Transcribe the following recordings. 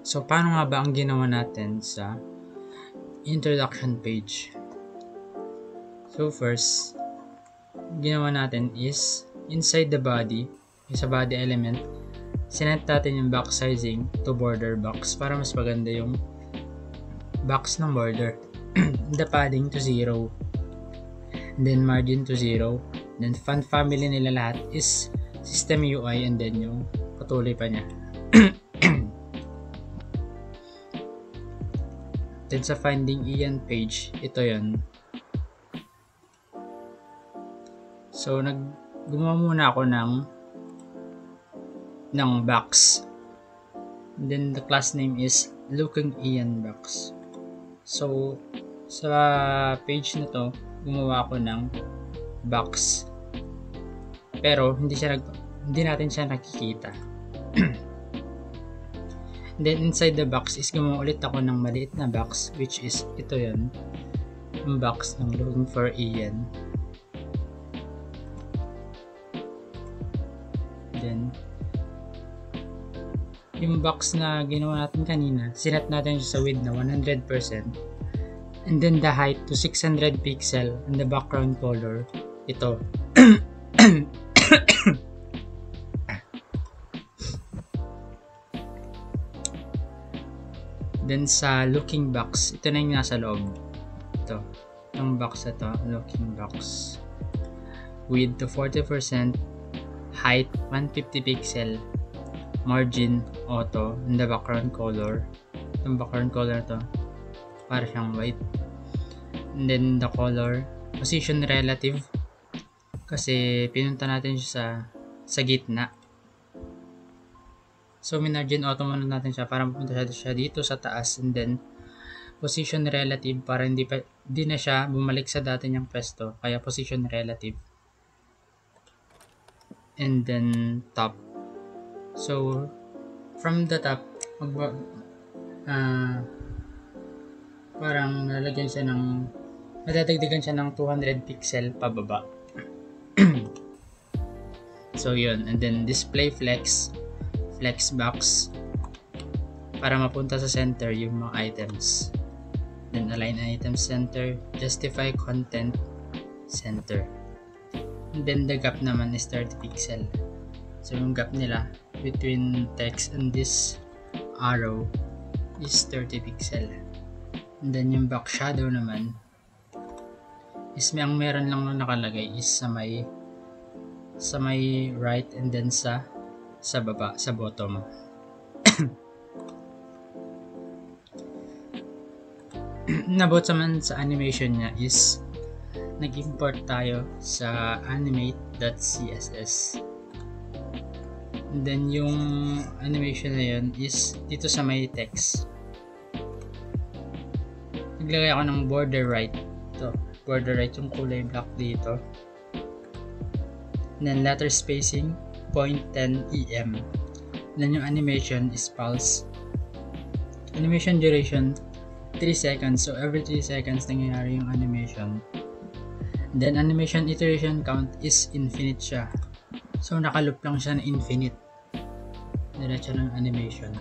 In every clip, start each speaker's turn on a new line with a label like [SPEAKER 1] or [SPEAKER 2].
[SPEAKER 1] So, paano nga ba ang ginawa natin sa introduction page? So, first, ginawa natin is inside the body, sa body element, sinet natin yung box sizing to border box para mas maganda yung box ng border. The padding to 0, then margin to 0, then font family nila lahat is system UI, and then yung patuloy pa niya. Then sa finding Ian page, ito yon. So gumawa muna ako ng box. And then the class name is looking Ian box. So sa page na to, gumawa ako ng box. Pero hindi natin siya nakikita. Then inside the box is gumawa ulit ako ng maliit na box, which is ito yon, yung box ng looking for Ian. Then yung box na ginawa natin kanina, sinet natin siya sa width na 100%, and then the height to 600 pixel, and the background color ito. Then sa looking box, ito na yung nasa loob. Ito, yung box na to, looking box. Width to 40%, height 150 pixel, margin auto, and the background color. Yung background color to, para siyang white. And then the color, position relative, kasi pinunta natin siya sa gitna. So, minargin auto muna natin siya para mapunta siya dito sa taas, and then position relative para hindi na siya bumalik sa dati niyang pwesto, kaya position relative. And then top. So, from the top, parang madadagdagan siya ng 200 pixel pababa. So, yun. And then display flex box para mapunta sa center yung mga items. Then align items center, justify content center. And then the gap naman is 30 pixel. So yung gap nila between text and this arrow is 30 pixel. And then yung back shadow naman is ang meron lang na nakalagay is sa may right, and then sa baba, sa bottom. Nabot naman sa animation niya is nag-import tayo sa animate.css. And then yung animation na yun is dito sa may text. Naglagay ako ng border right. Ito, border right yung kulay black dito. And then letter spacing 0.10 em. Then yung animation is pulse. Animation duration 3 seconds. So every 3 seconds nangyayari yung animation. Then animation iteration count is infinite siya. So nakaloop lang siya na infinite. Diretso ng animation.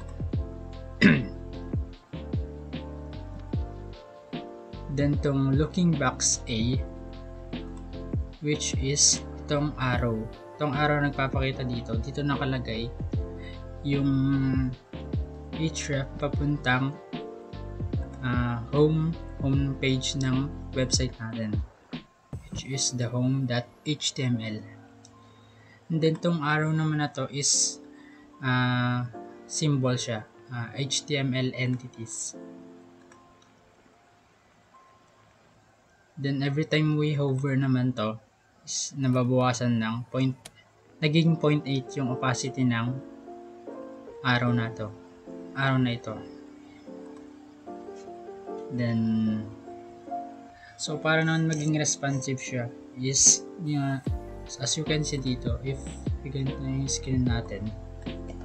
[SPEAKER 1] Then tong looking box A, which is itong arrow. Itong arrow nagpapakita dito nakalagay yung href papuntang home page ng website natin, which is the home.html. And then itong arrow naman na to is symbol siya, HTML entities. Then every time we hover naman to is nababawasan ng naging 0.8 yung opacity ng arrow na ito. Then so para naman maging responsive siya is as you can see dito, if ganito na yung screen natin,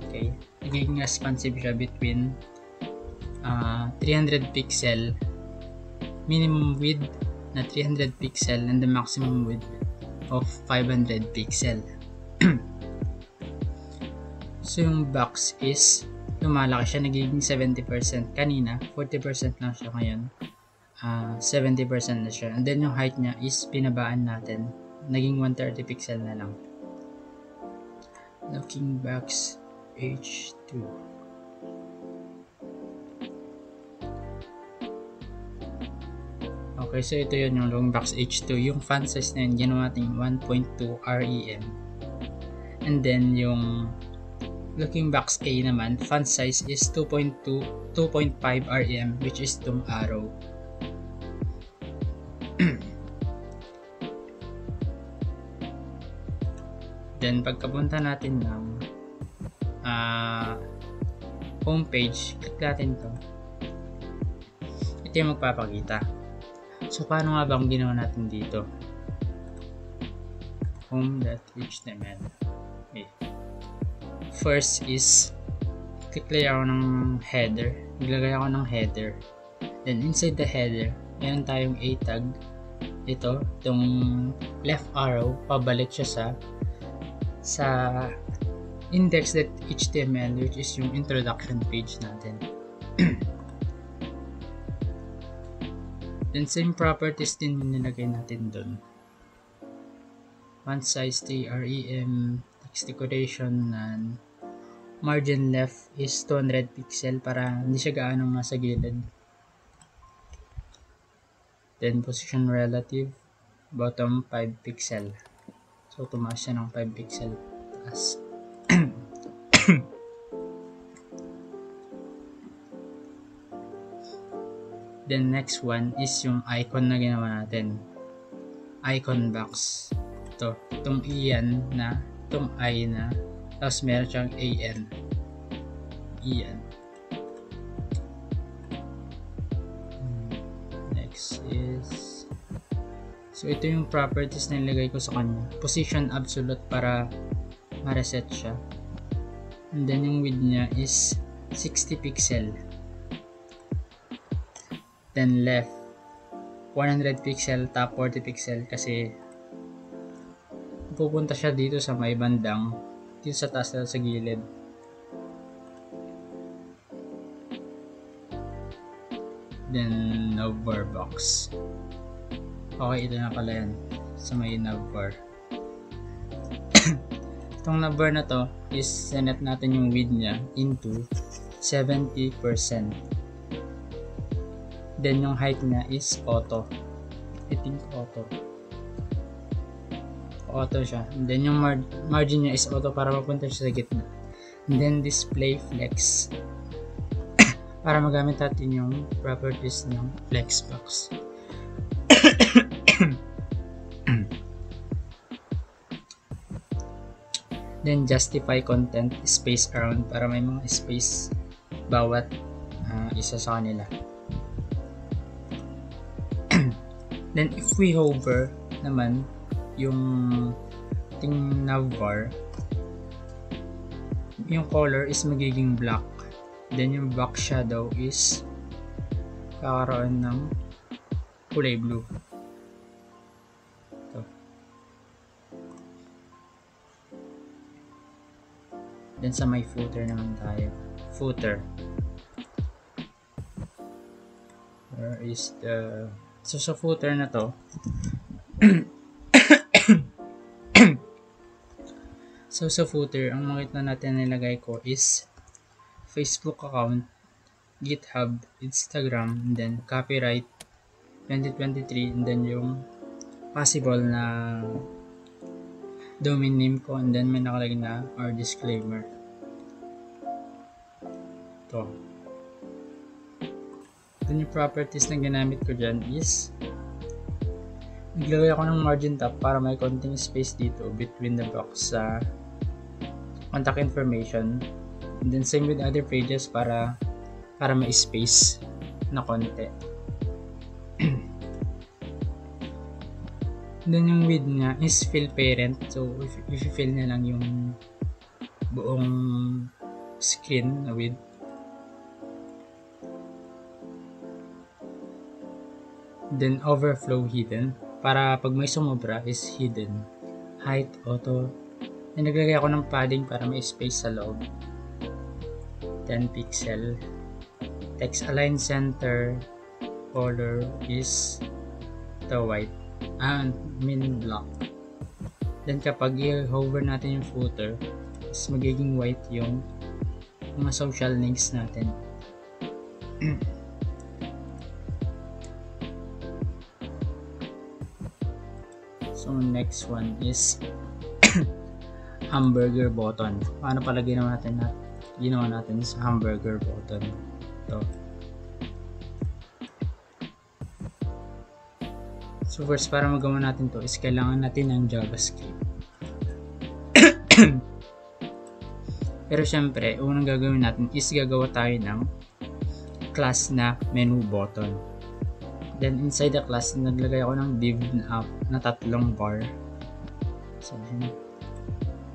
[SPEAKER 1] okay, naging responsive siya between 300 pixel minimum width na 300 pixel and the maximum width of 500 pixel. So yung box is lumalaki siya, nagiging 70%. Kanina, 40% lang siya, ngayon 70% na siya. And then yung height niya is pinabaan natin, naging 130 pixel na lang. Looking box H2. Okay, so ito yun yung looking box H2. Yung font size na yun, ginawa natin 1.2 rem. And then yung looking box A naman, font size is 2.5 rem, which is itong arrow. Then pagkapunta natin ng homepage, click natin to. Ito yung magpapakita. So paano nga bang ginawa natin dito? Home.html. Okay. First is click ako ng header. Maglagay ako ng header. Then inside the header, meron tayong a tag. Itong left arrow, pabalik siya sa index.html, which is yung introduction page natin. Then same properties din yung nilagay natin doon. Font size rem, text decoration, and margin left is 200 pixel para hindi siya gaano nasa gilid. Then position relative, bottom 5 pixel. So tumaas siya ng 5 pixel taas. Then next one is yung icon na ginawa natin. Icon box. Itong iyan na, itong I na, tapos meron siyang AN. Iyan. Next is, so ito yung properties na nilagay ko sa kanya. Position absolute para ma-reset siya. And then yung width niya is 60 pixel. Then left 100 pixel, top 40 pixel kasi pupunta siya dito sa may bandang, dito sa taas sa gilid. Then navbar box. Okay, ito na pala yan sa may navbar. Itong navbar na to is sinet natin yung width niya into 70%. Then yung height niya is auto. I think auto. Auto siya. And then yung margin niya is auto para mapunta siya sa gitna. And then display flex. Para magamit natin yung properties ng flex box. Then justify content space around para may mga space bawat isa sa kanila. Then if we hover naman yung ting navbar, yung color is magiging black. Then yung back shadow is kakaroon ng kulay blue. Ito. Then sa may footer naman tayo. Footer. Where is the... So sa footer na to, so sa footer, ang makita natin nilagay ko is Facebook account, GitHub, Instagram, and then copyright 2023, and then yung possible na domain name ko, and then may nakalagay na our disclaimer. Ito. Yung properties na ginamit ko dyan is naglagay ako ng margin top para may konting space dito between the box sa contact information, and then same with other pages para may space na konti. Then yung width niya is fill parent, so if you fill na lang yung buong screen na width. Then overflow hidden para pag may sumobra is hidden. Height auto. Then naglagay ako ng padding para may space sa loob. 10 pixel. Text align center color is the white black. Then kapag i-hover natin yung footer, is magiging white yung mga social links natin. So next one is hamburger button. Paano pala ginawa natin sa hamburger button? Ito. So first, para magawa natin to is kailangan natin ng JavaScript. Pero syempre, unang gagawin natin is gagawa tayo ng class na menu button. Then inside the class, naglagay ako ng div na tatlong bar. So,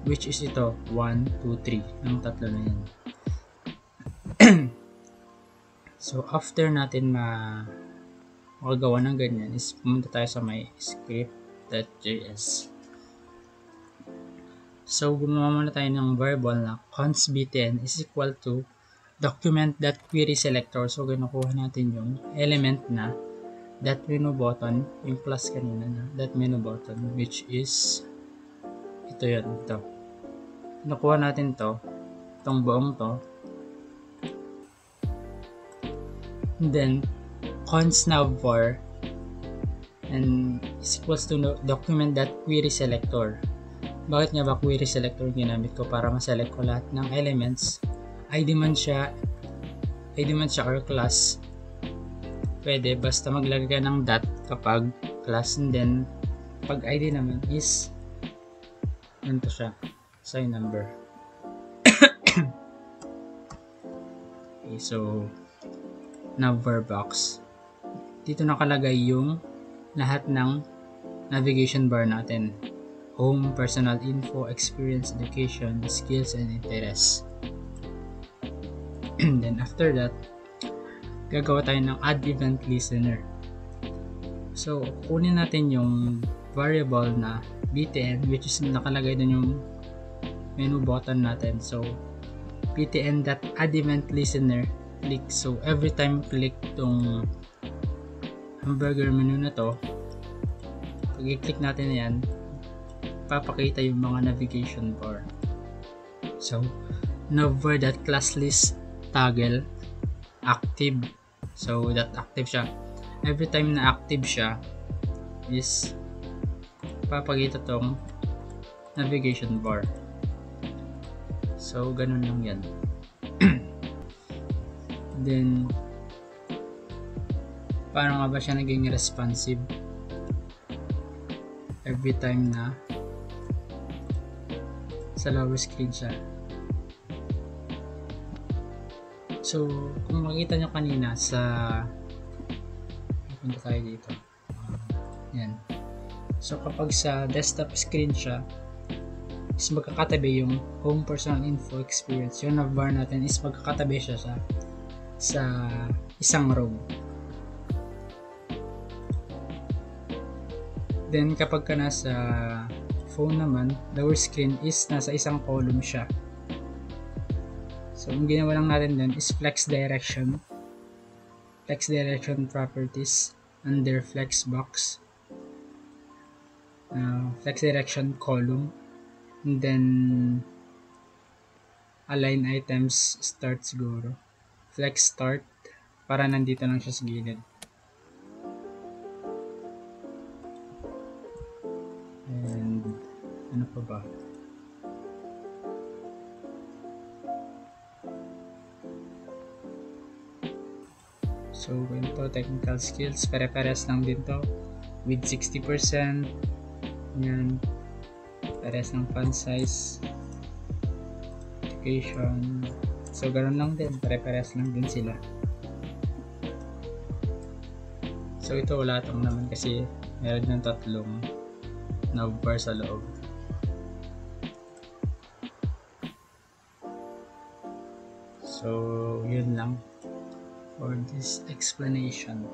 [SPEAKER 1] which is ito, 1, 2, 3. Ang tatlo na yan. So after natin makagawa ng ganyan, is pumunta tayo sa my script.js. So, gumawa muna tayo ng variable na const btn is equal to document.querySelector. So, kinukuha natin yung element na that menu button, yung class kanina na that menu button, which is ito yun, ito. Kinukuha natin itong buong to. And then, const navvar and is equals to document.querySelector. Bakit nga ba query selector ginamit ko? Para ma-select ko lahat ng elements. ID man siya or class. Pwede, basta maglagay ka ng dot kapag class, and then pag ID naman is ano siya? Sign number. Okay, so navvar box. Dito nakalagay yung lahat ng navigation bar natin. Home, personal info, experience, education, skills, and interests. And then after that, gagawa tayo ng add event listener. So, kunin natin yung variable na btn, which is nakalagay dun yung menu button natin. So, btn.addEventListener, click. So, every time click tong hamburger menu na to, pag i-click natin na yan, papakita yung mga navigation bar. So, navvar.classList toggle active. So, that active siya. Every time na active siya is papakita tong navigation bar. So, ganun lang yan. Then, paano nga ba siya naging responsive? Every time na sa lower screen siya. So, kung makita nyo kanina sa punta tayo dito. Yan. So, kapag sa desktop screen siya, is magkakatabi yung home, personal info, experience. Yung navbar natin is magkakatabi siya sa isang row. Then, kapag ka nasa phone naman, lower screen is nasa isang column siya. So, ang ginawa lang natin dun is flex direction properties under flexbox, flex direction column, and then align items start siguro, flex start para nandito lang siya sa gilid. And ano pa ba? So, ito, technical skills, pare-pares lang din to with 60%. Yan, pares ng font size, education. So, ganoon lang din, pare-pares lang din sila. So, ito wala tong naman kasi meron ng tatlong navbar sa loob. So, yun lang for this explanation.